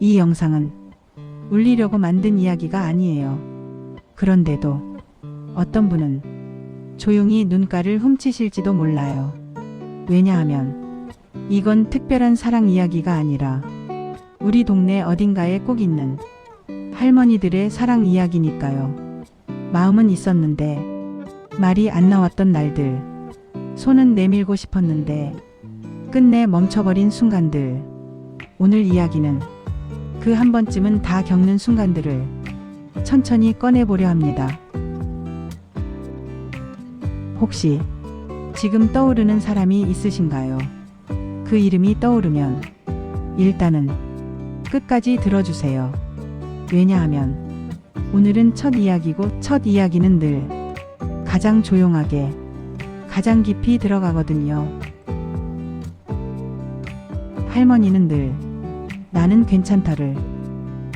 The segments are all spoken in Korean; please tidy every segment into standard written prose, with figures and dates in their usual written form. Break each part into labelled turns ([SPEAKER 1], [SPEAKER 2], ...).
[SPEAKER 1] 이 영상은 울리려고 만든 이야기가 아니에요. 그런데도 어떤 분은 조용히 눈가를 훔치실지도 몰라요. 왜냐하면 이건 특별한 사랑 이야기가 아니라 우리 동네 어딘가에 꼭 있는 할머니들의 사랑 이야기니까요. 마음은 있었는데 말이 안 나왔던 날들, 손은 내밀고 싶었는데 끝내 멈춰버린 순간들. 오늘 이야기는 그 한 번쯤은 다 겪는 순간들을 천천히 꺼내보려 합니다. 혹시 지금 떠오르는 사람이 있으신가요? 그 이름이 떠오르면 일단은 끝까지 들어주세요. 왜냐하면 오늘은 첫 이야기고 첫 이야기는 늘 가장 조용하게 가장 깊이 들어가거든요. 할머니는 늘 나는 괜찮다를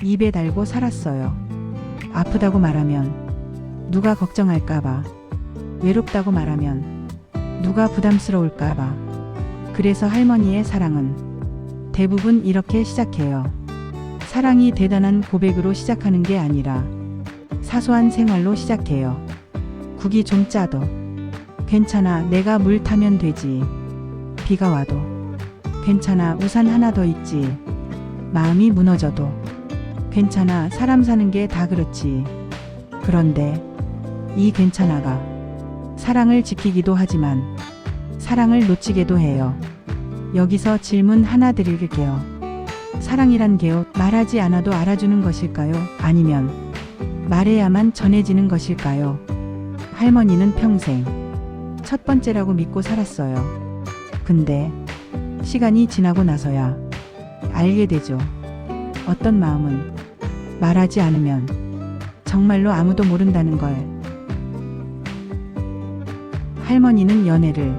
[SPEAKER 1] 입에 달고 살았어요. 아프다고 말하면 누가 걱정할까봐, 외롭다고 말하면 누가 부담스러울까봐. 그래서 할머니의 사랑은 대부분 이렇게 시작해요. 사랑이 대단한 고백으로 시작하는 게 아니라 사소한 생활로 시작해요. 국이 좀 짜도 괜찮아, 내가 물 타면 되지. 비가 와도 괜찮아, 우산 하나 더 있지. 마음이 무너져도 괜찮아, 사람 사는 게 다 그렇지. 그런데 이 괜찮아가 사랑을 지키기도 하지만 사랑을 놓치게도 해요. 여기서 질문 하나 드릴게요. 사랑이란 게요, 말하지 않아도 알아주는 것일까요? 아니면 말해야만 전해지는 것일까요? 할머니는 평생 첫 번째라고 믿고 살았어요. 근데 시간이 지나고 나서야 알게 되죠. 어떤 마음은 말하지 않으면 정말로 아무도 모른다는 걸. 할머니는 연애를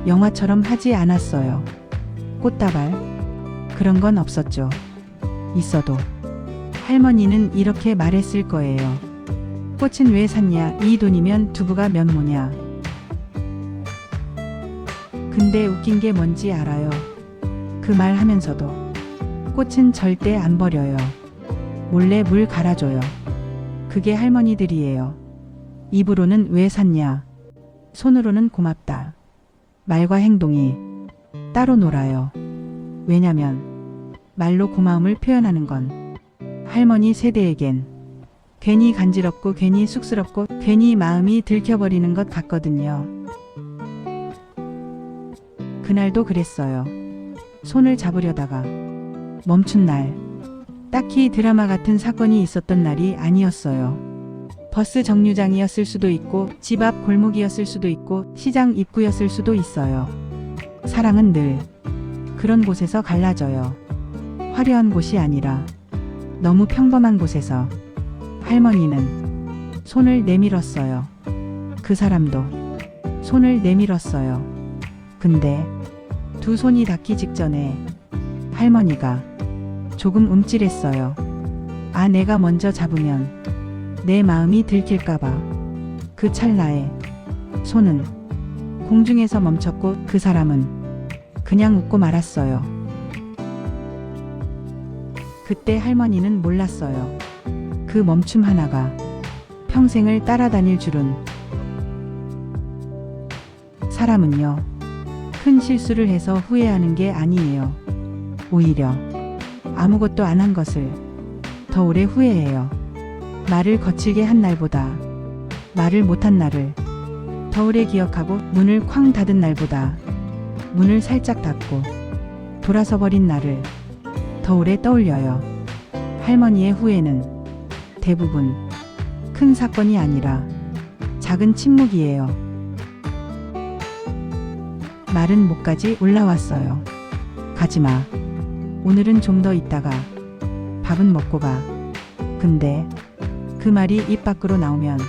[SPEAKER 1] 영화처럼 하지 않았어요. 꽃다발 그런 건 없었죠. 있어도 할머니는 이렇게 말했을 거예요. 꽃은 왜 샀냐? 이 돈이면 두부가 몇 모냐? 근데 웃긴 게 뭔지 알아요? 그 말 하면서도 꽃은 절대 안 버려요. 몰래 물 갈아줘요. 그게 할머니들이에요. 입으로는 왜 샀냐? 손으로는 고맙다. 말과 행동이 따로 놀아요. 왜냐면 말로 고마움을 표현하는 건 할머니 세대에겐 괜히 간지럽고 괜히 쑥스럽고 괜히 마음이 들켜버리는 것 같거든요. 그날도 그랬어요. 손을 잡으려다가 멈춘 날. 딱히 드라마 같은 사건이 있었던 날이 아니었어요. 버스 정류장이었을 수도 있고 집 앞 골목이었을 수도 있고 시장 입구였을 수도 있어요. 사랑은 늘 그런 곳에서 갈라져요. 화려한 곳이 아니라 너무 평범한 곳에서. 할머니는 손을 내밀었어요. 그 사람도 손을 내밀었어요. 근데 두 손이 닿기 직전에 할머니가 조금 움찔했어요. 아, 내가 먼저 잡으면 내 마음이 들킬까봐. 그 찰나에 손은 공중에서 멈췄고 그 사람은 그냥 웃고 말았어요. 그때 할머니는 몰랐어요. 그 멈춤 하나가 평생을 따라다닐 줄은. 사람은요, 큰 실수를 해서 후회하는 게 아니에요. 오히려 아무것도 안 한 것을 더 오래 후회해요. 말을 거칠게 한 날보다 말을 못한 날을 더 오래 기억하고, 문을 쾅 닫은 날보다 문을 살짝 닫고 돌아서 버린 날을 더 오래 떠올려요. 할머니의 후회는 대부분 큰 사건이 아니라 작은 침묵이에요. 말은 목까지 올라왔어요. 가지마. 오늘은 좀 더 있다가 밥은 먹고 가. 근데 그 말이 입 밖으로 나오면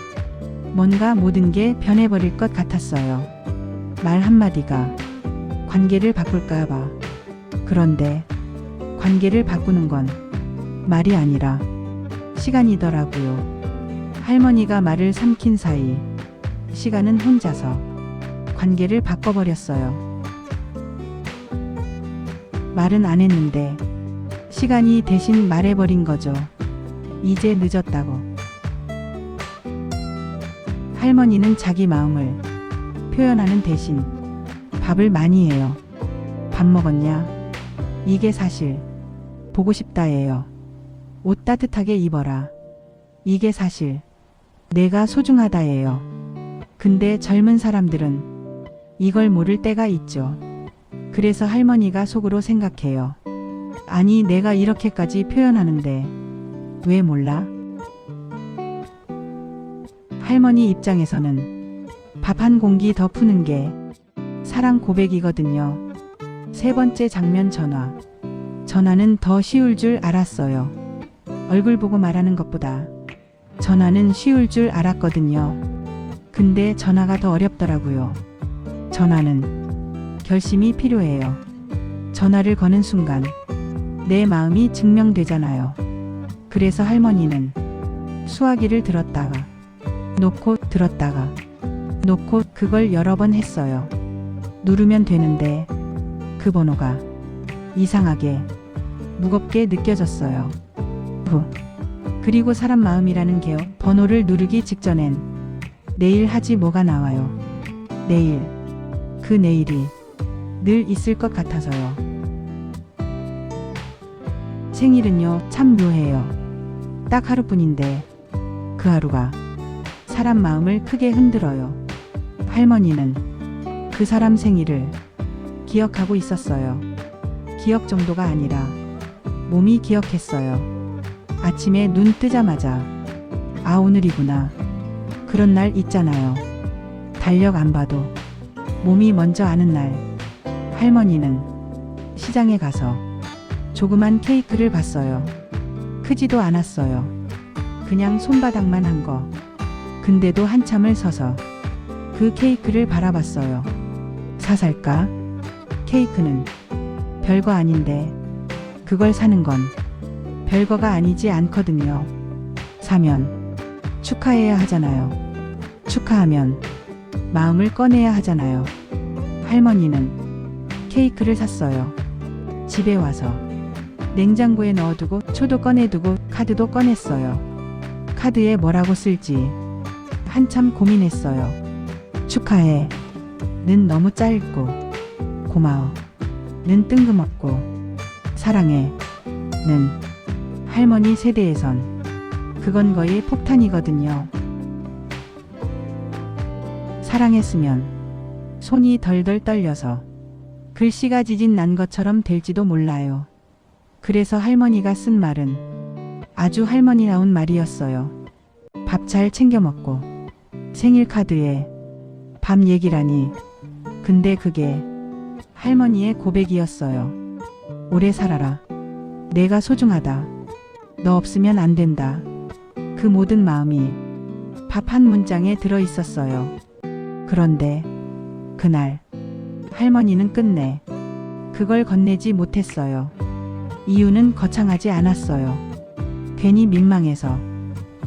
[SPEAKER 1] 뭔가 모든 게 변해버릴 것 같았어요. 말 한마디가 관계를 바꿀까봐. 그런데 관계를 바꾸는 건 말이 아니라 시간이더라고요. 할머니가 말을 삼킨 사이 시간은 혼자서 관계를 바꿔버렸어요. 말은 안 했는데 시간이 대신 말해버린 거죠. 이제 늦었다고. 할머니는 자기 마음을 표현하는 대신 밥을 많이 해요. 밥 먹었냐? 이게 사실. 보고 싶다예요. 옷 따뜻하게 입어라. 이게 사실. 내가 소중하다예요. 근데 젊은 사람들은 이걸 모를 때가 있죠. 그래서 할머니가 속으로 생각해요. 아니, 내가 이렇게까지 표현하는데 왜 몰라? 할머니 입장에서는 밥 한 공기 더 푸는 게 사랑 고백이거든요. 세 번째 장면 전화. 전화는 더 쉬울 줄 알았어요. 얼굴 보고 말하는 것보다 전화는 쉬울 줄 알았거든요. 근데 전화가 더 어렵더라고요. 전화는 결심이 필요해요. 전화를 거는 순간 내 마음이 증명되잖아요. 그래서 할머니는 수화기를 들었다가 놓고 들었다가 놓고 그걸 여러 번 했어요. 누르면 되는데 그 번호가 이상하게 무겁게 느껴졌어요. 그리고 사람 마음이라는 게요. 번호를 누르기 직전엔 내일 하지 뭐가 나와요. 내일. 그 내일이 늘 있을 것 같아서요. 생일은요, 참 묘해요. 딱 하루뿐인데 그 하루가 사람 마음을 크게 흔들어요. 할머니는 그 사람 생일을 기억하고 있었어요. 기억 정도가 아니라 몸이 기억했어요. 아침에 눈 뜨자마자 아, 오늘이구나. 그런 날 있잖아요. 달력 안 봐도 몸이 먼저 아는 날. 할머니는 시장에 가서 조그만 케이크를 봤어요. 크지도 않았어요. 그냥 손바닥만 한 거. 근데도 한참을 서서 그 케이크를 바라봤어요. 살까? 케이크는 별거 아닌데 그걸 사는 건 별거가 아니지 않거든요. 사면 축하해야 하잖아요. 축하하면 마음을 꺼내야 하잖아요. 할머니는 케이크를 샀어요. 집에 와서 냉장고에 넣어두고 초도 꺼내두고 카드도 꺼냈어요. 카드에 뭐라고 쓸지 한참 고민했어요. 축하해 는 너무 짧고, 고마워 는 뜬금없고, 사랑해 는 할머니 세대에선 그건 거의 폭탄이거든요. 사랑했으면 손이 덜덜 떨려서 글씨가 지진 난 것처럼 될지도 몰라요. 그래서 할머니가 쓴 말은 아주 할머니다운 말이었어요. 밥 잘 챙겨 먹고 생일 카드에 밥 얘기라니. 근데 그게 할머니의 고백이었어요. 오래 살아라. 내가 소중하다. 너 없으면 안 된다. 그 모든 마음이 밥 한 문장에 들어 있었어요. 그런데 그날 할머니는 끝내 그걸 건네지 못했어요. 이유는 거창하지 않았어요. 괜히 민망해서,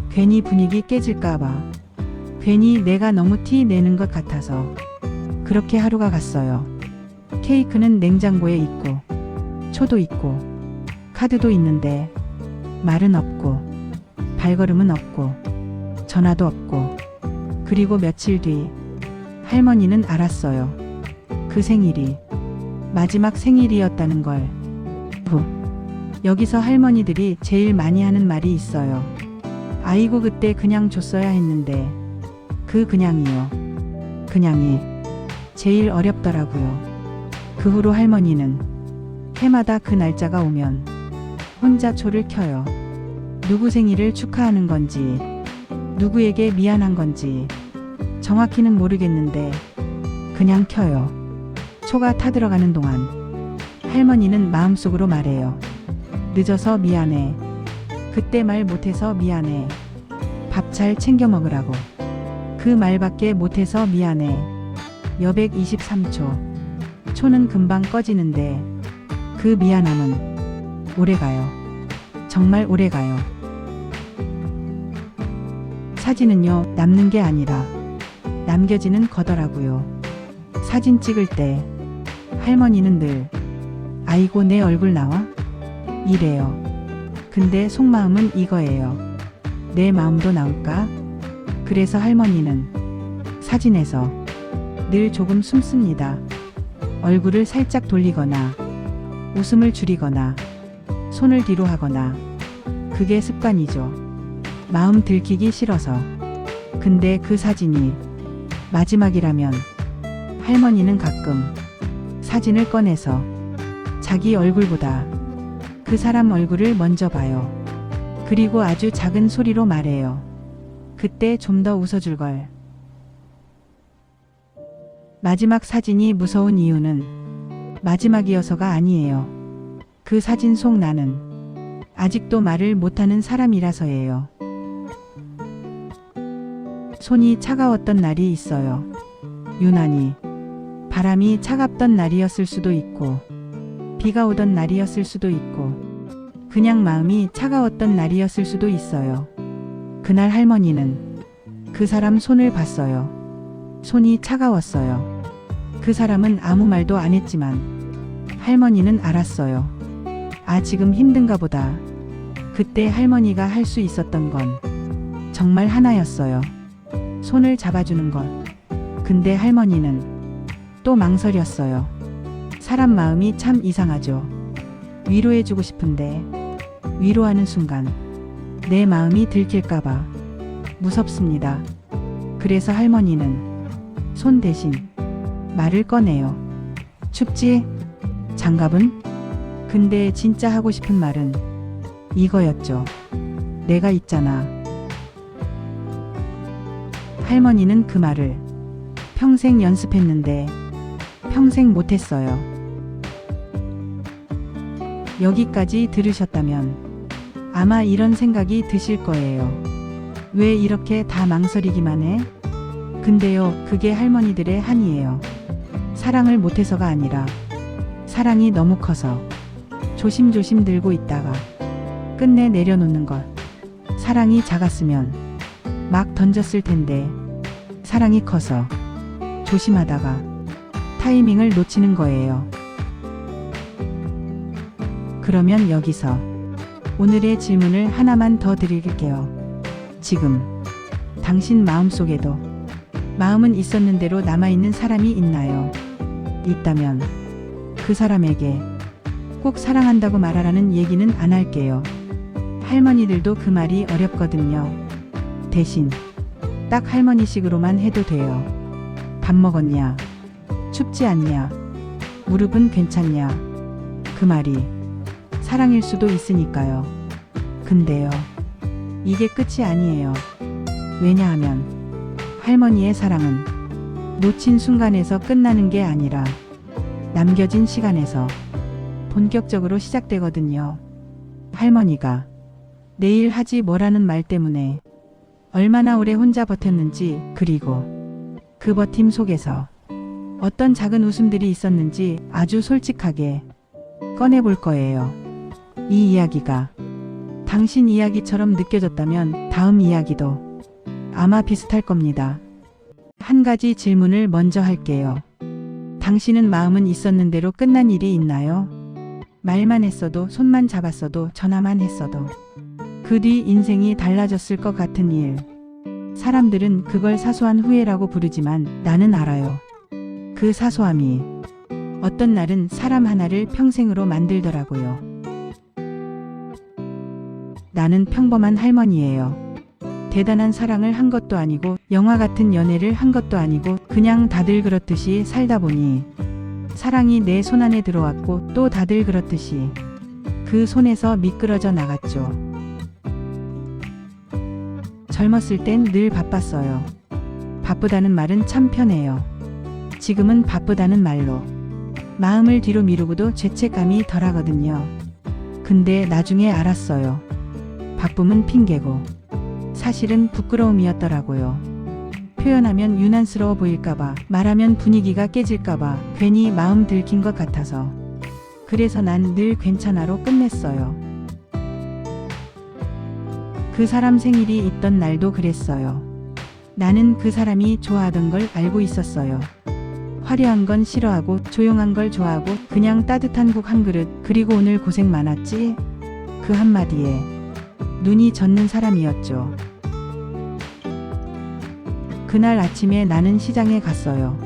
[SPEAKER 1] 괜히 분위기 깨질까봐, 괜히 내가 너무 티 내는 것 같아서. 그렇게 하루가 갔어요. 케이크는 냉장고에 있고, 초도 있고, 카드도 있는데 말은 없고, 발걸음은 없고, 전화도 없고. 그리고 며칠 뒤 할머니는 알았어요. 그 생일이 마지막 생일이었다는 걸. 여기서 할머니들이 제일 많이 하는 말이 있어요. 아이고, 그때 그냥 줬어야 했는데. 그 그냥이요. 그냥이 제일 어렵더라고요. 그 후로 할머니는 해마다 그 날짜가 오면 혼자 초를 켜요. 누구 생일을 축하하는 건지, 누구에게 미안한 건지 정확히는 모르겠는데 그냥 켜요. 초가 타들어가는 동안 할머니는 마음속으로 말해요. 늦어서 미안해. 그때 말 못해서 미안해. 밥 잘 챙겨 먹으라고. 그 말밖에 못해서 미안해. 여백 23초. 초는 금방 꺼지는데 그 미안함은 오래가요. 정말 오래가요. 사진은요, 남는 게 아니라 남겨지는 거더라고요. 사진 찍을 때 할머니는 늘 아이고, 내 얼굴 나와? 이래요. 근데 속마음은 이거예요. 내 마음도 나올까? 그래서 할머니는 사진에서 늘 조금 숨습니다. 얼굴을 살짝 돌리거나 웃음을 줄이거나 손을 뒤로 하거나 그게 습관이죠. 마음 들키기 싫어서. 근데 그 사진이 마지막이라면 할머니는 가끔 사진을 꺼내서 자기 얼굴보다 그 사람 얼굴을 먼저 봐요. 그리고 아주 작은 소리로 말해요. 그때 좀 더 웃어줄 걸. 마지막 사진이 무서운 이유는 마지막이어서가 아니에요. 그 사진 속 나는 아직도 말을 못하는 사람이라서예요. 손이 차가웠던 날이 있어요. 유난히 바람이 차갑던 날이었을 수도 있고 비가 오던 날이었을 수도 있고 그냥 마음이 차가웠던 날이었을 수도 있어요. 그날 할머니는 그 사람 손을 봤어요. 손이 차가웠어요. 그 사람은 아무 말도 안 했지만 할머니는 알았어요. 아, 지금 힘든가 보다. 그때 할머니가 할 수 있었던 건 정말 하나였어요. 손을 잡아주는 것. 근데 할머니는 또 망설였어요. 사람 마음이 참 이상하죠. 위로해주고 싶은데 위로하는 순간 내 마음이 들킬까봐 무섭습니다. 그래서 할머니는 손 대신 말을 꺼내요. 춥지? 장갑은? 근데 진짜 하고 싶은 말은 이거였죠. 내가 있잖아. 할머니는 그 말을 평생 연습했는데 평생 못했어요. 여기까지 들으셨다면 아마 이런 생각이 드실 거예요. 왜 이렇게 다 망설이기만 해? 근데요, 그게 할머니들의 한이에요. 사랑을 못해서가 아니라 사랑이 너무 커서 조심조심 들고 있다가 끝내 내려놓는 것. 사랑이 작았으면 막 던졌을 텐데 사랑이 커서 조심하다가 타이밍을 놓치는 거예요. 그러면 여기서 오늘의 질문을 하나만 더 드릴게요. 지금 당신 마음속에도 마음은 있었는 대로 남아있는 사람이 있나요? 있다면 그 사람에게 꼭 사랑한다고 말하라는 얘기는 안 할게요. 할머니들도 그 말이 어렵거든요. 대신 딱 할머니식으로만 해도 돼요. 밥 먹었냐? 춥지 않냐? 무릎은 괜찮냐? 그 말이 사랑일 수도 있으니까요. 근데요, 이게 끝이 아니에요. 왜냐하면 할머니의 사랑은 놓친 순간에서 끝나는 게 아니라 남겨진 시간에서 본격적으로 시작되거든요. 할머니가 내일 하지 뭐라는 말 때문에 얼마나 오래 혼자 버텼는지, 그리고 그 버팀 속에서 어떤 작은 웃음들이 있었는지 아주 솔직하게 꺼내볼 거예요. 이 이야기가 당신 이야기처럼 느껴졌다면 다음 이야기도 아마 비슷할 겁니다. 한 가지 질문을 먼저 할게요. 당신은 마음은 있었는 대로 끝난 일이 있나요? 말만 했어도, 손만 잡았어도, 전화만 했어도 그 뒤 인생이 달라졌을 것 같은 일. 사람들은 그걸 사소한 후회라고 부르지만 나는 알아요. 그 사소함이 어떤 날은 사람 하나를 평생으로 만들더라고요. 나는 평범한 할머니예요. 대단한 사랑을 한 것도 아니고 영화 같은 연애를 한 것도 아니고 그냥 다들 그렇듯이 살다 보니 사랑이 내 손 안에 들어왔고 또 다들 그렇듯이 그 손에서 미끄러져 나갔죠. 젊었을 땐 늘 바빴어요. 바쁘다는 말은 참 편해요. 지금은 바쁘다는 말로 마음을 뒤로 미루고도 죄책감이 덜하거든요. 근데 나중에 알았어요. 바쁨은 핑계고 사실은 부끄러움이었더라고요. 표현하면 유난스러워 보일까봐, 말하면 분위기가 깨질까봐 괜히 마음 들킨 것 같아서. 그래서 난 늘 괜찮아로 끝냈어요. 그 사람 생일이 있던 날도 그랬어요. 나는 그 사람이 좋아하던 걸 알고 있었어요. 화려한 건 싫어하고 조용한 걸 좋아하고 그냥 따뜻한 국 한 그릇, 그리고 오늘 고생 많았지? 그 한마디에 눈이 젖는 사람이었죠. 그날 아침에 나는 시장에 갔어요.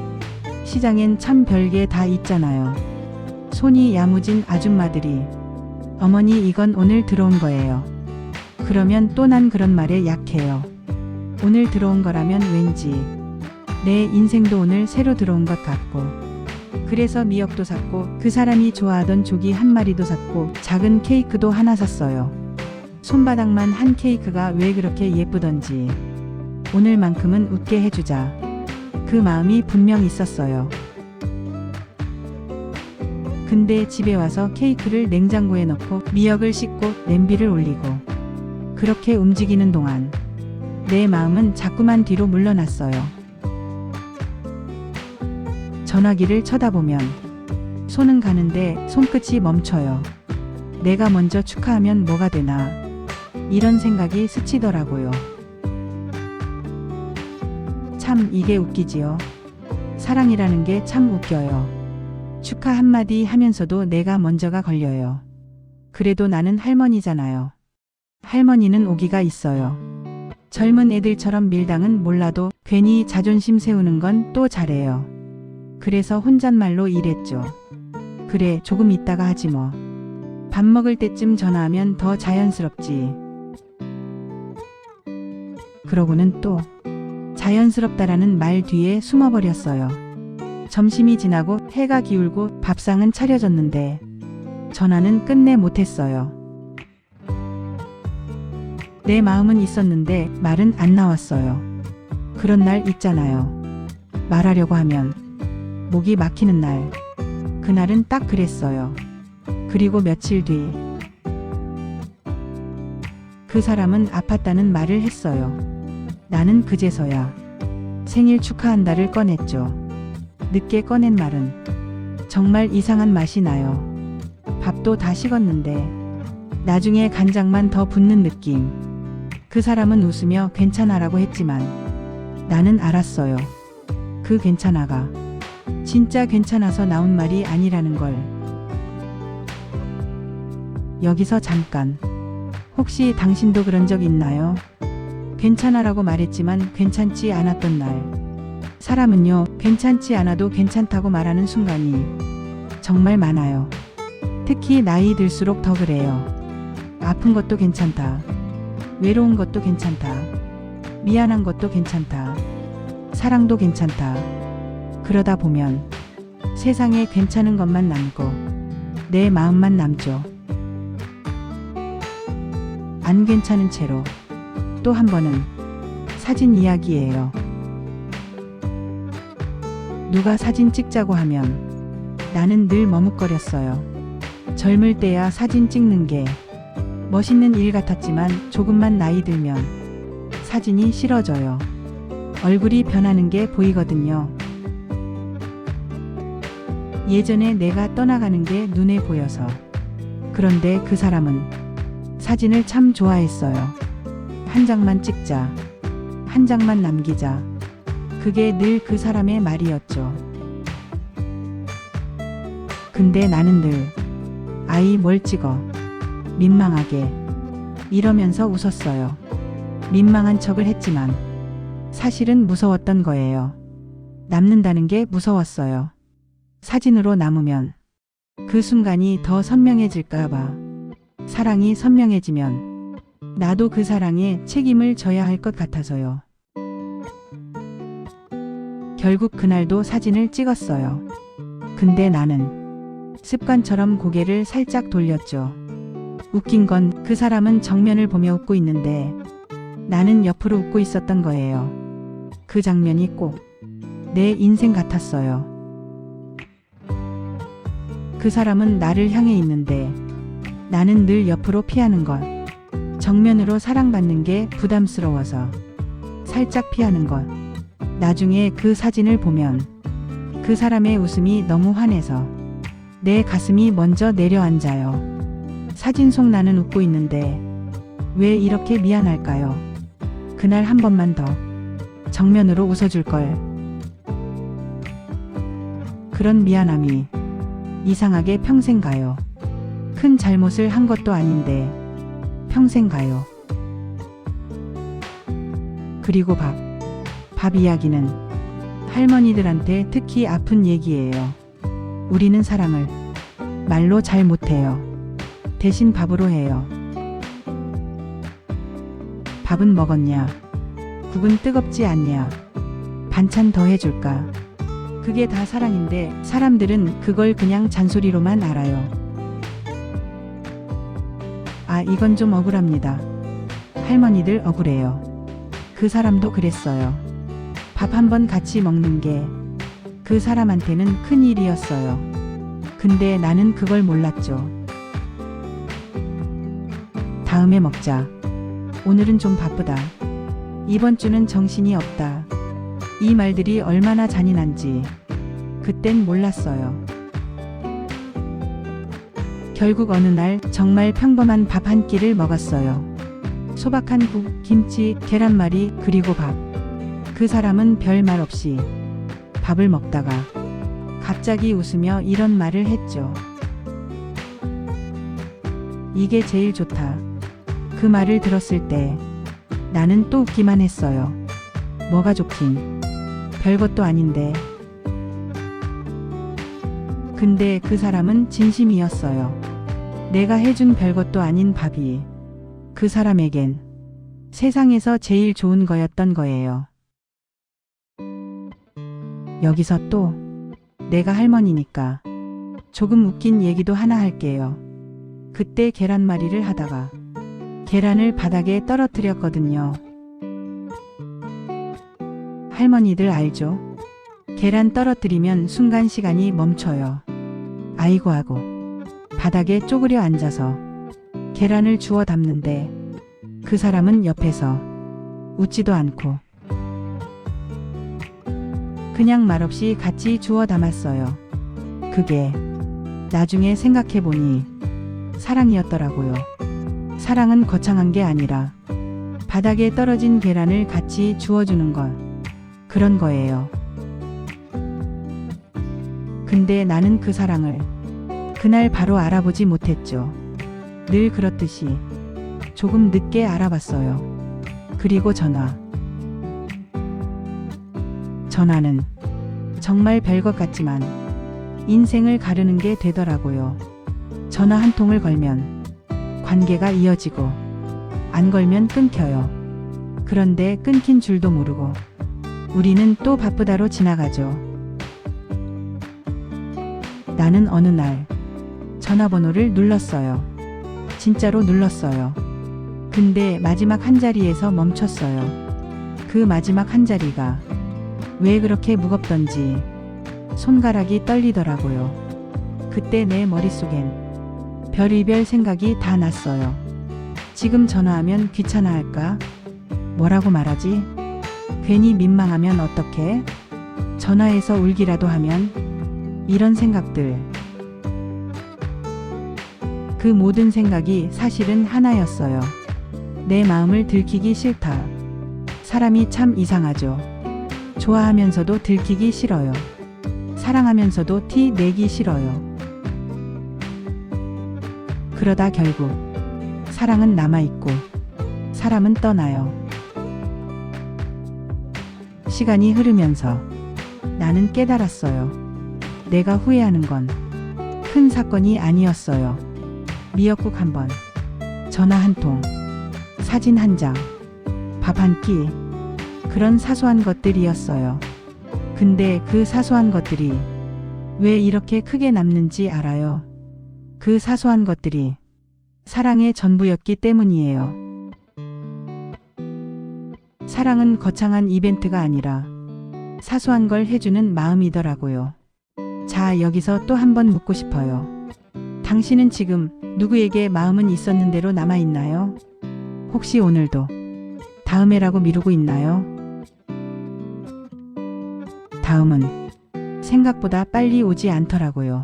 [SPEAKER 1] 시장엔 참 별게 다 있잖아요. 손이 야무진 아줌마들이 어머니 이건 오늘 들어온 거예요. 그러면 또 난 그런 말에 약해요. 오늘 들어온 거라면 왠지 내 인생도 오늘 새로 들어온 것 같고 그래서 미역도 샀고 그 사람이 좋아하던 조기 한 마리도 샀고 작은 케이크도 하나 샀어요. 손바닥만 한 케이크가 왜 그렇게 예쁘던지 오늘만큼은 웃게 해주자. 그 마음이 분명 있었어요. 근데 집에 와서 케이크를 냉장고에 넣고 미역을 씻고 냄비를 올리고 그렇게 움직이는 동안 내 마음은 자꾸만 뒤로 물러났어요. 전화기를 쳐다보면 손은 가는데 손끝이 멈춰요. 내가 먼저 축하하면 뭐가 되나 이런 생각이 스치더라고요. 참 이게 웃기지요. 사랑이라는 게 참 웃겨요. 축하 한마디 하면서도 내가 먼저가 걸려요. 그래도 나는 할머니잖아요. 할머니는 오기가 있어요. 젊은 애들처럼 밀당은 몰라도 괜히 자존심 세우는 건 또 잘해요. 그래서 혼잣말로 이랬죠. 그래 조금 있다가 하지 뭐. 밥 먹을 때쯤 전화하면 더 자연스럽지. 그러고는 또 자연스럽다라는 말 뒤에 숨어버렸어요. 점심이 지나고 해가 기울고 밥상은 차려졌는데 전화는 끝내 못했어요. 내 마음은 있었는데 말은 안 나왔어요. 그런 날 있잖아요. 말하려고 하면 목이 막히는 날. 그날은 딱 그랬어요. 그리고 며칠 뒤 그 사람은 아팠다는 말을 했어요. 나는 그제서야 생일 축하한다를 꺼냈죠. 늦게 꺼낸 말은 정말 이상한 맛이 나요. 밥도 다 식었는데 나중에 간장만 더 붓는 느낌. 그 사람은 웃으며 괜찮아라고 했지만 나는 알았어요. 그 괜찮아가 진짜 괜찮아서 나온 말이 아니라는 걸. 여기서 잠깐. 혹시 당신도 그런 적 있나요? 괜찮아라고 말했지만 괜찮지 않았던 날. 사람은요, 괜찮지 않아도 괜찮다고 말하는 순간이 정말 많아요. 특히 나이 들수록 더 그래요. 아픈 것도 괜찮다. 외로운 것도 괜찮다. 미안한 것도 괜찮다. 사랑도 괜찮다. 그러다 보면 세상에 괜찮은 것만 남고 내 마음만 남죠. 안 괜찮은 채로 또 한 번은 사진 이야기예요. 누가 사진 찍자고 하면 나는 늘 머뭇거렸어요. 젊을 때야 사진 찍는 게 멋있는 일 같았지만 조금만 나이 들면 사진이 싫어져요. 얼굴이 변하는 게 보이거든요. 예전에 내가 떠나가는 게 눈에 보여서. 그런데 그 사람은 사진을 참 좋아했어요. 한 장만 찍자. 한 장만 남기자. 그게 늘 그 사람의 말이었죠. 근데 나는 늘 아이 뭘 찍어. 민망하게. 이러면서 웃었어요. 민망한 척을 했지만 사실은 무서웠던 거예요. 남는다는 게 무서웠어요. 사진으로 남으면 그 순간이 더 선명해질까봐. 사랑이 선명해지면 나도 그 사랑에 책임을 져야 할 것 같아서요. 결국 그날도 사진을 찍었어요. 근데 나는 습관처럼 고개를 살짝 돌렸죠. 웃긴 건 그 사람은 정면을 보며 웃고 있는데 나는 옆으로 웃고 있었던 거예요. 그 장면이 꼭 내 인생 같았어요. 그 사람은 나를 향해 있는데 나는 늘 옆으로 피하는 것. 정면으로 사랑받는 게 부담스러워서 살짝 피하는 것. 나중에 그 사진을 보면 그 사람의 웃음이 너무 환해서 내 가슴이 먼저 내려앉아요. 사진 속 나는 웃고 있는데 왜 이렇게 미안할까요? 그날 한 번만 더 정면으로 웃어줄 걸. 그런 미안함이 이상하게 평생 가요. 큰 잘못을 한 것도 아닌데 평생 가요. 그리고 밥 이야기는 할머니들한테 특히 아픈 얘기예요. 우리는 사랑을 말로 잘 못해요. 대신 밥으로 해요. 밥은 먹었냐? 국은 뜨겁지 않냐? 반찬 더 해줄까? 그게 다 사랑인데 사람들은 그걸 그냥 잔소리로만 알아요. 아, 이건 좀 억울합니다. 할머니들 억울해요. 그 사람도 그랬어요. 밥 한 번 같이 먹는 게 그 사람한테는 큰 일이었어요. 근데 나는 그걸 몰랐죠. 다음에 먹자. 오늘은 좀 바쁘다. 이번 주는 정신이 없다. 이 말들이 얼마나 잔인한지 그땐 몰랐어요. 결국 어느 날 정말 평범한 밥 한 끼를 먹었어요. 소박한 국, 김치, 계란말이, 그리고 밥. 그 사람은 별말 없이 밥을 먹다가 갑자기 웃으며 이런 말을 했죠. 이게 제일 좋다. 그 말을 들었을 때 나는 또 웃기만 했어요. 뭐가 좋긴. 별것도 아닌데. 근데 그 사람은 진심이었어요. 내가 해준 별것도 아닌 밥이 그 사람에겐 세상에서 제일 좋은 거였던 거예요. 여기서 또 내가 할머니니까 조금 웃긴 얘기도 하나 할게요. 그때 계란말이를 하다가 계란을 바닥에 떨어뜨렸거든요. 할머니들 알죠? 계란 떨어뜨리면 순간 시간이 멈춰요. 아이고 하고 바닥에 쪼그려 앉아서 계란을 주워 담는데 그 사람은 옆에서 웃지도 않고 그냥 말없이 같이 주워 담았어요. 그게 나중에 생각해보니 사랑이었더라고요. 사랑은 거창한 게 아니라 바닥에 떨어진 계란을 같이 주워주는 것, 그런 거예요. 근데 나는 그 사랑을 그날 바로 알아보지 못했죠. 늘 그렇듯이 조금 늦게 알아봤어요. 그리고 전화는 정말 별것 같지만 인생을 가르는 게 되더라고요. 전화 한 통을 걸면 관계가 이어지고 안 걸면 끊겨요. 그런데 끊긴 줄도 모르고 우리는 또 바쁘다로 지나가죠. 나는 어느 날 전화번호를 눌렀어요. 진짜로 눌렀어요. 근데 마지막 한 자리에서 멈췄어요. 그 마지막 한 자리가 왜 그렇게 무겁던지 손가락이 떨리더라고요. 그때 내 머릿속엔 별의별 생각이 다 났어요. 지금 전화하면 귀찮아할까? 뭐라고 말하지? 괜히 민망하면 어떡해? 전화해서 울기라도 하면? 이런 생각들. 그 모든 생각이 사실은 하나였어요. 내 마음을 들키기 싫다. 사람이 참 이상하죠. 좋아하면서도 들키기 싫어요. 사랑하면서도 티 내기 싫어요. 그러다 결국 사랑은 남아있고 사람은 떠나요. 시간이 흐르면서 나는 깨달았어요. 내가 후회하는 건 큰 사건이 아니었어요. 미역국 한 번, 전화 한 통, 사진 한 장, 밥 한 끼, 그런 사소한 것들이었어요. 근데 그 사소한 것들이 왜 이렇게 크게 남는지 알아요? 그 사소한 것들이 사랑의 전부였기 때문이에요. 사랑은 거창한 이벤트가 아니라 사소한 걸 해주는 마음이더라고요. 자, 여기서 또 한 번 묻고 싶어요. 당신은 지금 누구에게 마음은 있었는 대로 남아있나요? 혹시 오늘도 다음에라고 미루고 있나요? 다음은 생각보다 빨리 오지 않더라고요.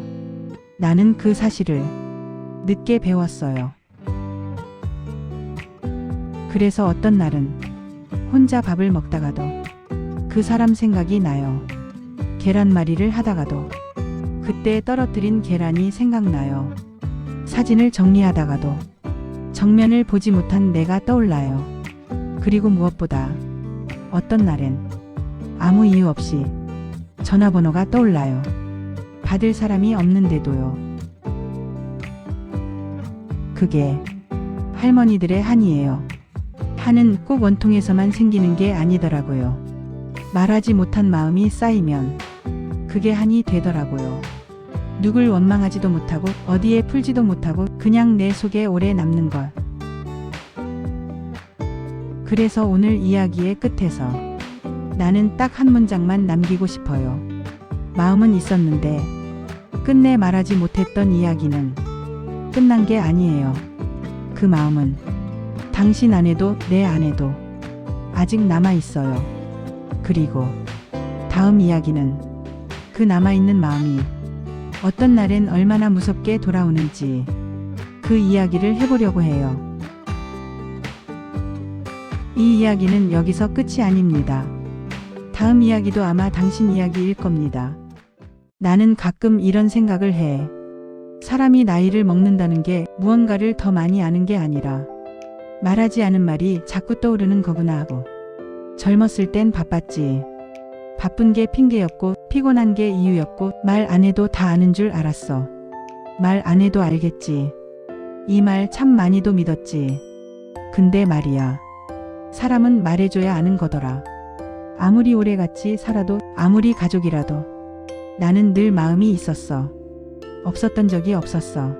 [SPEAKER 1] 나는 그 사실을 늦게 배웠어요. 그래서 어떤 날은 혼자 밥을 먹다가도 그 사람 생각이 나요. 계란말이를 하다가도 그때 떨어뜨린 계란이 생각나요. 사진을 정리하다가도 정면을 보지 못한 내가 떠올라요. 그리고 무엇보다 어떤 날엔 아무 이유 없이 전화번호가 떠올라요. 받을 사람이 없는데도요. 그게 할머니들의 한이에요. 한은 꼭 원통에서만 생기는 게 아니더라고요. 말하지 못한 마음이 쌓이면 그게 한이 되더라고요. 누굴 원망하지도 못하고 어디에 풀지도 못하고 그냥 내 속에 오래 남는 것. 그래서 오늘 이야기의 끝에서 나는 딱 한 문장만 남기고 싶어요. 마음은 있었는데 끝내 말하지 못했던 이야기는 끝난 게 아니에요. 그 마음은 당신 안에도 내 안에도 아직 남아 있어요. 그리고 다음 이야기는 그 남아있는 마음이 어떤 날엔 얼마나 무섭게 돌아오는지 그 이야기를 해보려고 해요. 이 이야기는 여기서 끝이 아닙니다. 다음 이야기도 아마 당신 이야기일 겁니다. 나는 가끔 이런 생각을 해. 사람이 나이를 먹는다는 게 무언가를 더 많이 아는 게 아니라 말하지 않은 말이 자꾸 떠오르는 거구나 하고. 젊었을 땐 바빴지. 바쁜 게 핑계였고 피곤한 게 이유였고 말 안 해도 다 아는 줄 알았어. 말 안 해도 알겠지. 이 말 참 많이도 믿었지. 근데 말이야. 사람은 말해줘야 아는 거더라. 아무리 오래 같이 살아도 아무리 가족이라도 나는 늘 마음이 있었어. 없었던 적이 없었어.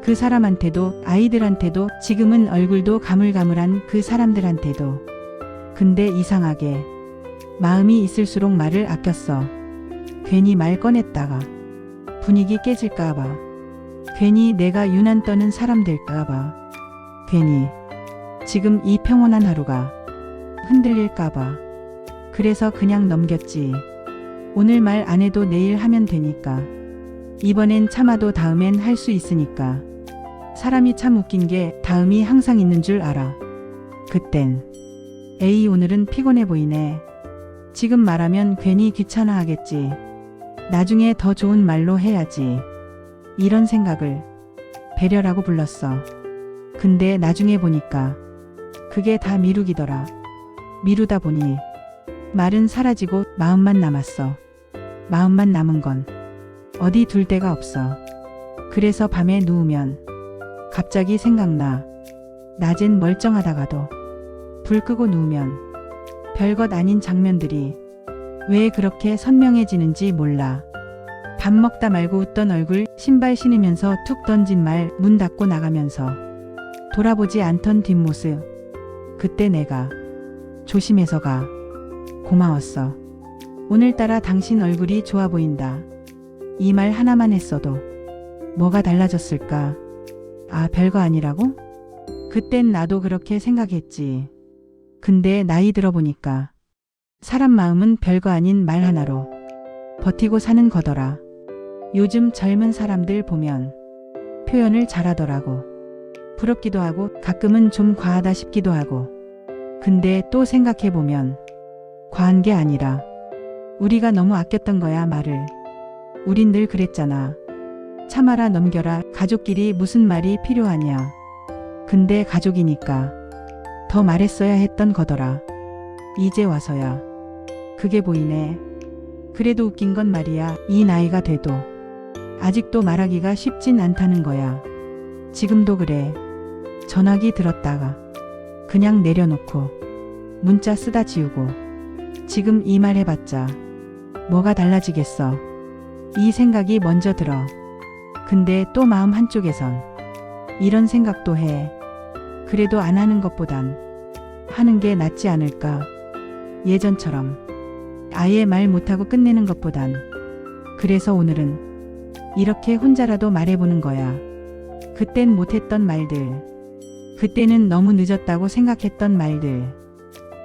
[SPEAKER 1] 그 사람한테도 아이들한테도 지금은 얼굴도 가물가물한 그 사람들한테도. 근데 이상하게 마음이 있을수록 말을 아꼈어. 괜히 말 꺼냈다가 분위기 깨질까봐. 괜히 내가 유난 떠는 사람 될까봐. 괜히 지금 이 평온한 하루가 흔들릴까봐. 그래서 그냥 넘겼지. 오늘 말 안 해도 내일 하면 되니까. 이번엔 참아도 다음엔 할 수 있으니까. 사람이 참 웃긴 게 다음이 항상 있는 줄 알아. 그땐 에이 오늘은 피곤해 보이네. 지금 말하면 괜히 귀찮아하겠지. 나중에 더 좋은 말로 해야지. 이런 생각을 배려라고 불렀어. 근데 나중에 보니까 그게 다 미루기더라. 미루다 보니 말은 사라지고 마음만 남았어. 마음만 남은 건 어디 둘 데가 없어. 그래서 밤에 누우면 갑자기 생각나. 낮엔 멀쩡하다가도 불 끄고 누우면 별것 아닌 장면들이 왜 그렇게 선명해지는지 몰라. 밥 먹다 말고 웃던 얼굴, 신발 신으면서 툭 던진 말, 문 닫고 나가면서 돌아보지 않던 뒷모습. 그때 내가 조심해서 가. 고마웠어. 오늘따라 당신 얼굴이 좋아 보인다. 이 말 하나만 했어도 뭐가 달라졌을까? 아, 별거 아니라고? 그땐 나도 그렇게 생각했지. 근데 나이 들어보니까 사람 마음은 별거 아닌 말 하나로 버티고 사는 거더라. 요즘 젊은 사람들 보면 표현을 잘하더라고. 부럽기도 하고 가끔은 좀 과하다 싶기도 하고. 근데 또 생각해보면 과한 게 아니라 우리가 너무 아꼈던 거야, 말을. 우린 늘 그랬잖아. 참아라, 넘겨라, 가족끼리 무슨 말이 필요하냐. 근데 가족이니까 더 말했어야 했던 거더라. 이제 와서야 그게 보이네. 그래도 웃긴 건 말이야. 이 나이가 돼도 아직도 말하기가 쉽진 않다는 거야. 지금도 그래. 전화기 들었다가 그냥 내려놓고 문자 쓰다 지우고 지금 이 말 해봤자 뭐가 달라지겠어. 이 생각이 먼저 들어. 근데 또 마음 한쪽에선 이런 생각도 해. 그래도 안 하는 것보단 하는 게 낫지 않을까. 예전처럼 아예 말 못하고 끝내는 것보단. 그래서 오늘은 이렇게 혼자라도 말해보는 거야. 그땐 못했던 말들. 그때는 너무 늦었다고 생각했던 말들.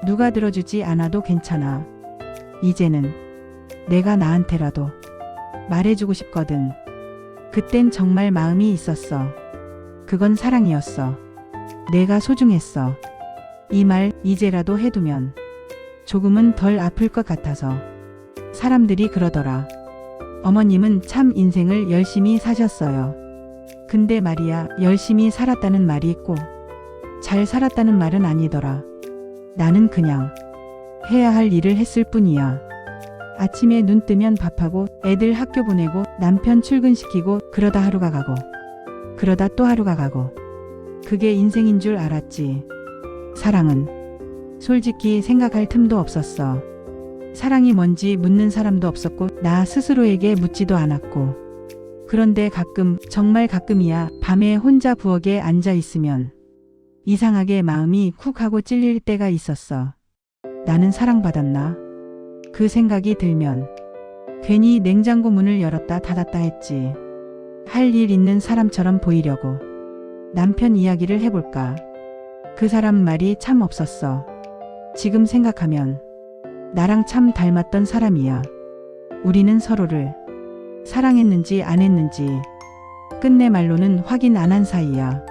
[SPEAKER 1] 누가 들어주지 않아도 괜찮아. 이제는 내가 나한테라도 말해주고 싶거든. 그땐 정말 마음이 있었어. 그건 사랑이었어. 내가 소중했어. 이 말 이제라도 해두면 조금은 덜 아플 것 같아서. 사람들이 그러더라. 어머님은 참 인생을 열심히 사셨어요. 근데 말이야, 열심히 살았다는 말이 있고 잘 살았다는 말은 아니더라. 나는 그냥 해야 할 일을 했을 뿐이야. 아침에 눈 뜨면 밥하고 애들 학교 보내고 남편 출근시키고 그러다 하루가 가고 그러다 또 하루가 가고 그게 인생인 줄 알았지. 사랑은 솔직히 생각할 틈도 없었어. 사랑이 뭔지 묻는 사람도 없었고 나 스스로에게 묻지도 않았고. 그런데 가끔, 정말 가끔이야, 밤에 혼자 부엌에 앉아 있으면 이상하게 마음이 쿡 하고 찔릴 때가 있었어. 나는 사랑받았나? 그 생각이 들면 괜히 냉장고 문을 열었다 닫았다 했지. 할 일 있는 사람처럼 보이려고. 남편 이야기를 해볼까? 그 사람 말이 참 없었어. 지금 생각하면 나랑 참 닮았던 사람이야. 우리는 서로를 사랑했는지 안 했는지 끝내 말로는 확인 안 한 사이야.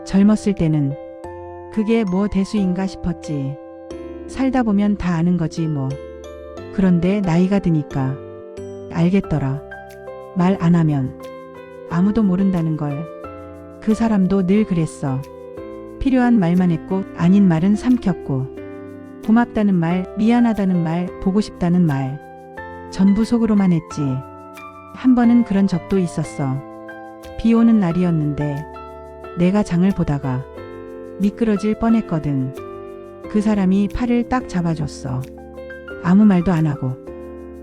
[SPEAKER 1] 젊었을 때는 그게 뭐 대수인가 싶었지. 살다 보면 다 아는 거지 뭐. 그런데 나이가 드니까 알겠더라. 말 안 하면 아무도 모른다는 걸. 그 사람도 늘 그랬어. 필요한 말만 했고 아닌 말은 삼켰고 고맙다는 말, 미안하다는 말, 보고 싶다는 말 전부 속으로만 했지. 한 번은 그런 적도 있었어. 비 오는 날이었는데 내가 장을 보다가 미끄러질 뻔했거든. 그 사람이 팔을 딱 잡아줬어. 아무 말도 안 하고.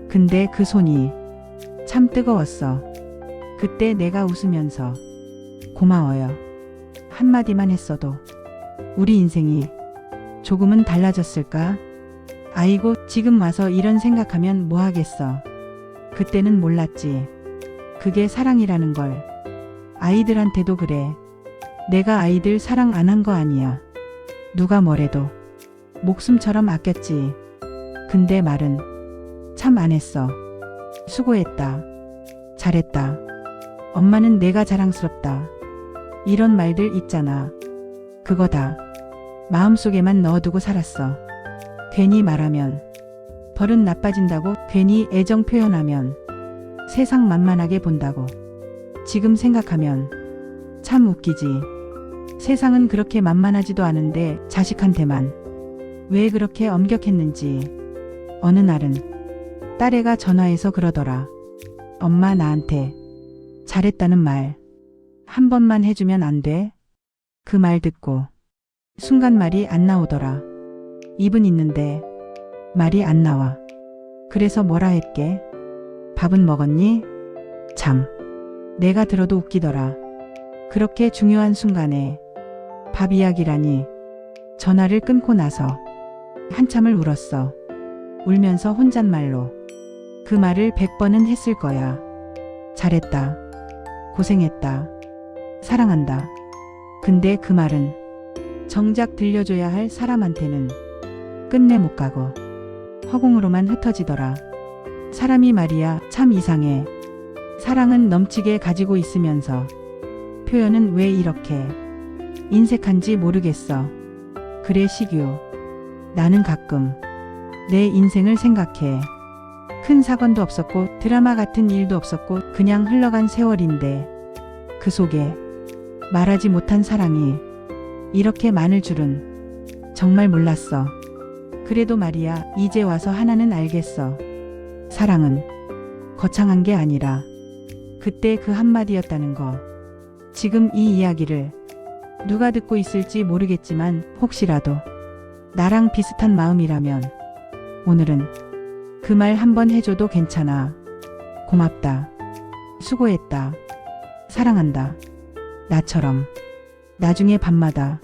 [SPEAKER 1] 근데 그 손이 참 뜨거웠어. 그때 내가 웃으면서 고마워요 한마디만 했어도 우리 인생이 조금은 달라졌을까? 아이고, 지금 와서 이런 생각하면 뭐 하겠어. 그때는 몰랐지. 그게 사랑이라는 걸. 아이들한테도 그래. 내가 아이들 사랑 안 한 거 아니야. 누가 뭐래도 목숨처럼 아꼈지. 근데 말은 참 안 했어. 수고했다. 잘했다. 엄마는 내가 자랑스럽다. 이런 말들 있잖아. 그거 다 마음속에만 넣어두고 살았어. 괜히 말하면 버릇 나빠진다고, 괜히 애정 표현하면 세상 만만하게 본다고. 지금 생각하면 참 웃기지. 세상은 그렇게 만만하지도 않은데 자식한테만 왜 그렇게 엄격했는지. 어느 날은 딸애가 전화해서 그러더라. 엄마, 나한테 잘했다는 말 한 번만 해주면 안 돼? 그 말 듣고 순간 말이 안 나오더라. 입은 있는데 말이 안 나와. 그래서 뭐라 했게? 밥은 먹었니? 참, 내가 들어도 웃기더라. 그렇게 중요한 순간에 밥 이야기라니. 전화를 끊고 나서 한참을 울었어. 울면서 혼잣말로 그 말을 100번은 했을 거야. 잘했다. 고생했다. 사랑한다. 근데 그 말은 정작 들려줘야 할 사람한테는 끝내 못 가고 허공으로만 흩어지더라. 사람이 말이야 참 이상해. 사랑은 넘치게 가지고 있으면서 표현은 왜 이렇게 인색한지 모르겠어. 그래 시규, 나는 가끔 내 인생을 생각해. 큰 사건도 없었고 드라마 같은 일도 없었고 그냥 흘러간 세월인데 그 속에 말하지 못한 사랑이 이렇게 많을 줄은 정말 몰랐어. 그래도 말이야, 이제 와서 하나는 알겠어. 사랑은 거창한 게 아니라 그때 그 한마디였다는 거. 지금 이 이야기를 누가 듣고 있을지 모르겠지만 혹시라도 나랑 비슷한 마음이라면 오늘은 그 말 한번 해줘도 괜찮아. 고맙다. 수고했다. 사랑한다. 나처럼 나중에 밤마다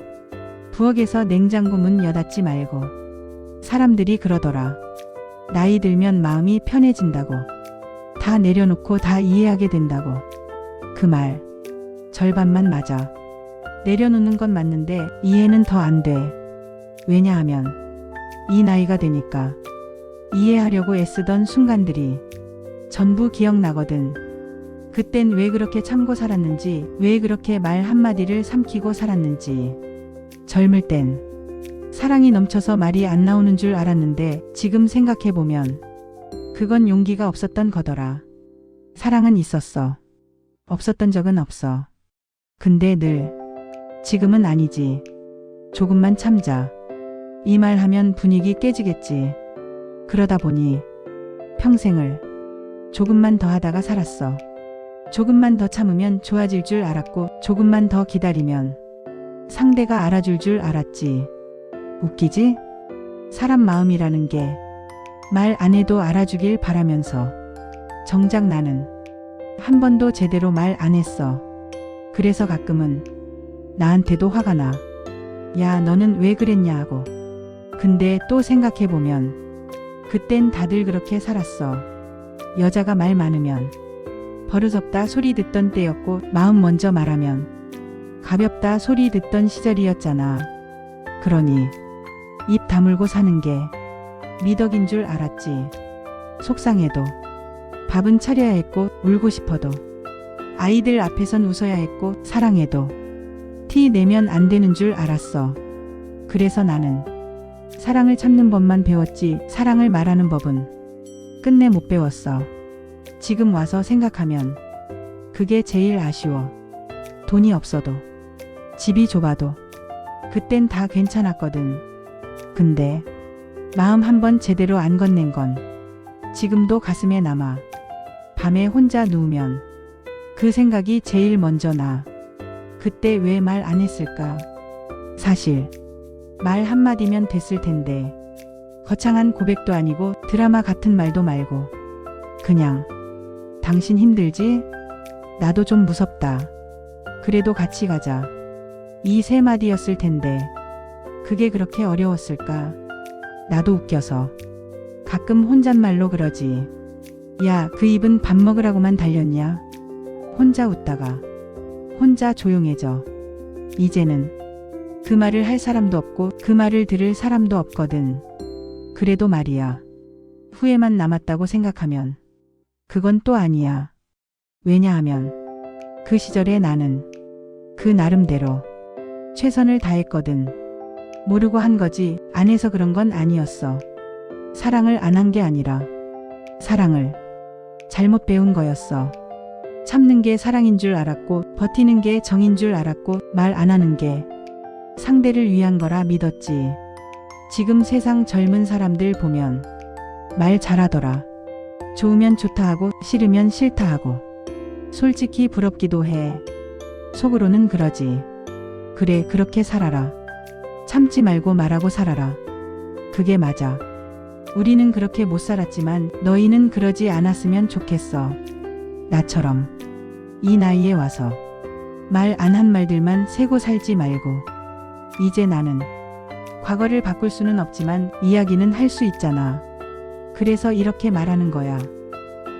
[SPEAKER 1] 부엌에서 냉장고 문 여닫지 말고. 사람들이 그러더라. 나이 들면 마음이 편해진다고. 다 내려놓고 다 이해하게 된다고. 그 말 절반만 맞아. 내려놓는 건 맞는데 이해는 더 안 돼. 왜냐하면 이 나이가 되니까 이해하려고 애쓰던 순간들이 전부 기억나거든. 그땐 왜 그렇게 참고 살았는지, 왜 그렇게 말 한마디를 삼키고 살았는지. 젊을 땐 사랑이 넘쳐서 말이 안 나오는 줄 알았는데 지금 생각해보면 그건 용기가 없었던 거더라. 사랑은 있었어. 없었던 적은 없어. 근데 늘 지금은 아니지. 조금만 참자. 이 말 하면 분위기 깨지겠지. 그러다 보니 평생을 조금만 더 하다가 살았어. 조금만 더 참으면 좋아질 줄 알았고 조금만 더 기다리면 상대가 알아줄 줄 알았지. 웃기지? 사람 마음이라는 게 말 안 해도 알아주길 바라면서 정작 나는 한 번도 제대로 말 안 했어. 그래서 가끔은 나한테도 화가 나. 야, 너는 왜 그랬냐 하고. 근데 또 생각해보면 그땐 다들 그렇게 살았어. 여자가 말 많으면 버릇없다 소리 듣던 때였고 마음 먼저 말하면 가볍다 소리 듣던 시절이었잖아. 그러니 입 다물고 사는 게 미덕인 줄 알았지. 속상해도 밥은 차려야 했고 울고 싶어도 아이들 앞에선 웃어야 했고 사랑해도 티 내면 안 되는 줄 알았어. 그래서 나는 사랑을 참는 법만 배웠지 사랑을 말하는 법은 끝내 못 배웠어. 지금 와서 생각하면 그게 제일 아쉬워. 돈이 없어도 집이 좁아도 그땐 다 괜찮았거든. 근데 마음 한번 제대로 안 건넨 건 지금도 가슴에 남아. 밤에 혼자 누우면 그 생각이 제일 먼저 나. 그때 왜 말 안 했을까? 사실 말 한마디면 됐을 텐데 거창한 고백도 아니고 드라마 같은 말도 말고 그냥 당신 힘들지? 나도 좀 무섭다. 그래도 같이 가자. 이 세 마디였을 텐데 그게 그렇게 어려웠을까? 나도 웃겨서 가끔 혼잣말로 그러지. 야, 그 입은 밥 먹으라고만 달렸냐? 혼자 웃다가 혼자 조용해져. 이제는 그 말을 할 사람도 없고 그 말을 들을 사람도 없거든. 그래도 말이야. 후회만 남았다고 생각하면 그건 또 아니야. 왜냐하면 그 시절에 나는 그 나름대로 최선을 다했거든. 모르고 한 거지 안 해서 그런 건 아니었어. 사랑을 안 한 게 아니라 사랑을 잘못 배운 거였어. 참는 게 사랑인 줄 알았고 버티는 게 정인 줄 알았고 말 안 하는 게 상대를 위한 거라 믿었지. 지금 세상 젊은 사람들 보면 말 잘하더라. 좋으면 좋다 하고 싫으면 싫다 하고 솔직히 부럽기도 해. 속으로는 그러지. 그래, 그렇게 살아라. 참지 말고 말하고 살아라. 그게 맞아. 우리는 그렇게 못 살았지만 너희는 그러지 않았으면 좋겠어. 나처럼 이 나이에 와서 말 안 한 말들만 세고 살지 말고. 이제 나는 과거를 바꿀 수는 없지만 이야기는 할 수 있잖아. 그래서 이렇게 말하는 거야.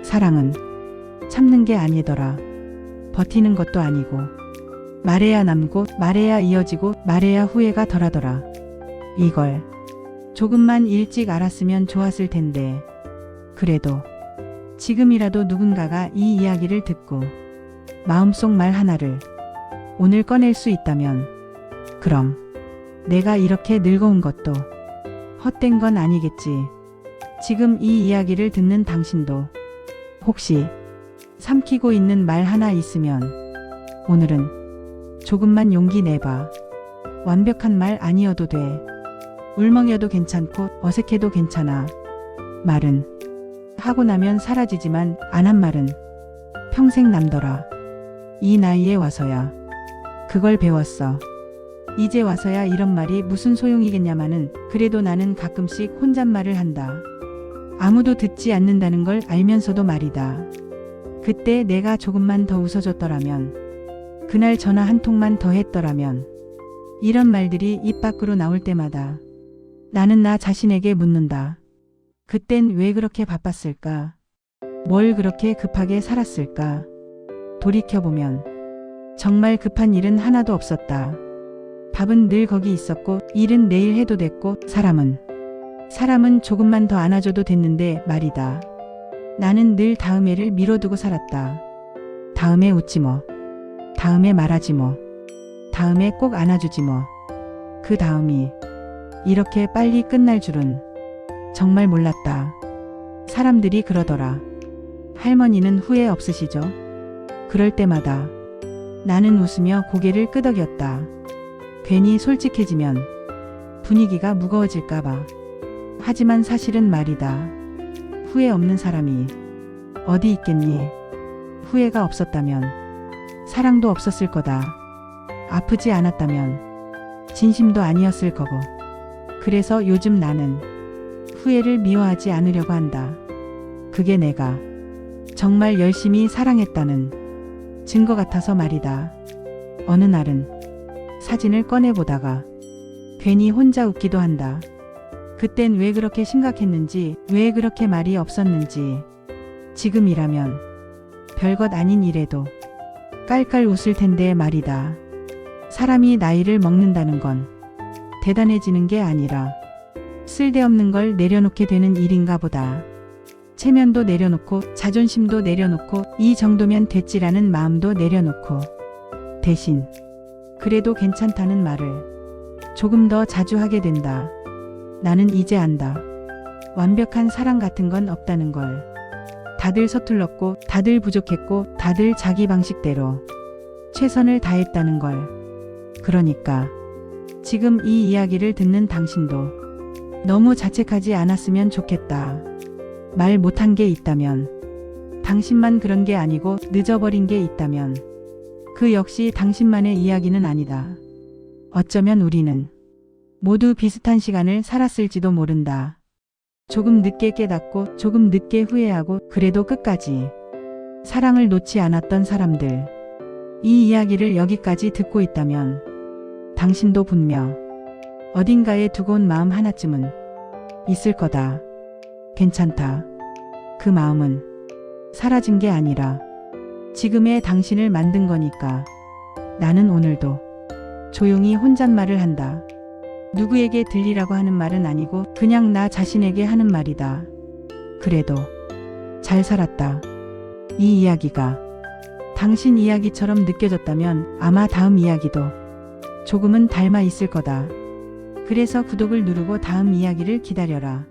[SPEAKER 1] 사랑은 참는 게 아니더라. 버티는 것도 아니고 말해야 남고 말해야 이어지고 말해야 후회가 덜하더라. 이걸 조금만 일찍 알았으면 좋았을 텐데. 그래도 지금이라도 누군가가 이 이야기를 듣고 마음속 말 하나를 오늘 꺼낼 수 있다면 그럼 내가 이렇게 늙어온 것도 헛된 건 아니겠지. 지금 이 이야기를 듣는 당신도 혹시 삼키고 있는 말 하나 있으면 오늘은 조금만 용기 내봐. 완벽한 말 아니어도 돼. 울먹여도 괜찮고 어색해도 괜찮아. 말은 하고 나면 사라지지만 안 한 말은 평생 남더라. 이 나이에 와서야 그걸 배웠어. 이제 와서야 이런 말이 무슨 소용이겠냐마는 그래도 나는 가끔씩 혼잣말을 한다. 아무도 듣지 않는다는 걸 알면서도 말이다. 그때 내가 조금만 더 웃어줬더라면, 그날 전화 한 통만 더 했더라면, 이런 말들이 입 밖으로 나올 때마다 나는 나 자신에게 묻는다. 그땐 왜 그렇게 바빴을까? 뭘 그렇게 급하게 살았을까? 돌이켜보면 정말 급한 일은 하나도 없었다. 밥은 늘 거기 있었고 일은 내일 해도 됐고 사람은 조금만 더 안아줘도 됐는데 말이다. 나는 늘 다음에를 미뤄두고 살았다. 다음에 웃지 뭐. 다음에 말하지 뭐. 다음에 꼭 안아주지 뭐. 그 다음이 이렇게 빨리 끝날 줄은 정말 몰랐다. 사람들이 그러더라. 할머니는 후회 없으시죠? 그럴 때마다 나는 웃으며 고개를 끄덕였다. 괜히 솔직해지면 분위기가 무거워질까봐. 하지만 사실은 말이다. 후회 없는 사람이 어디 있겠니? 후회가 없었다면 사랑도 없었을 거다. 아프지 않았다면 진심도 아니었을 거고. 그래서 요즘 나는 후회를 미워하지 않으려고 한다. 그게 내가 정말 열심히 사랑했다는 증거 같아서 말이다. 어느 날은 사진을 꺼내보다가 괜히 혼자 웃기도 한다. 그땐 왜 그렇게 심각했는지, 왜 그렇게 말이 없었는지. 지금이라면 별것 아닌 일에도 깔깔 웃을 텐데 말이다. 사람이 나이를 먹는다는 건 대단해지는 게 아니라 쓸데없는 걸 내려놓게 되는 일인가 보다. 체면도 내려놓고 자존심도 내려놓고 이 정도면 됐지라는 마음도 내려놓고 대신 그래도 괜찮다는 말을 조금 더 자주 하게 된다. 나는 이제 안다. 완벽한 사랑 같은 건 없다는 걸. 다들 서툴렀고 다들 부족했고 다들 자기 방식대로 최선을 다했다는 걸. 그러니까 지금 이 이야기를 듣는 당신도 너무 자책하지 않았으면 좋겠다. 말 못한 게 있다면, 당신만 그런 게 아니고 늦어버린 게 있다면 그 역시 당신만의 이야기는 아니다. 어쩌면 우리는 모두 비슷한 시간을 살았을지도 모른다. 조금 늦게 깨닫고 조금 늦게 후회하고 그래도 끝까지 사랑을 놓지 않았던 사람들. 이 이야기를 여기까지 듣고 있다면 당신도 분명 어딘가에 두고 온 마음 하나쯤은 있을 거다. 괜찮다. 그 마음은 사라진 게 아니라 지금의 당신을 만든 거니까. 나는 오늘도 조용히 혼잣말을 한다. 누구에게 들리라고 하는 말은 아니고 그냥 나 자신에게 하는 말이다. 그래도 잘 살았다. 이 이야기가 당신 이야기처럼 느껴졌다면 아마 다음 이야기도 조금은 닮아 있을 거다. 그래서 구독을 누르고 다음 이야기를 기다려라.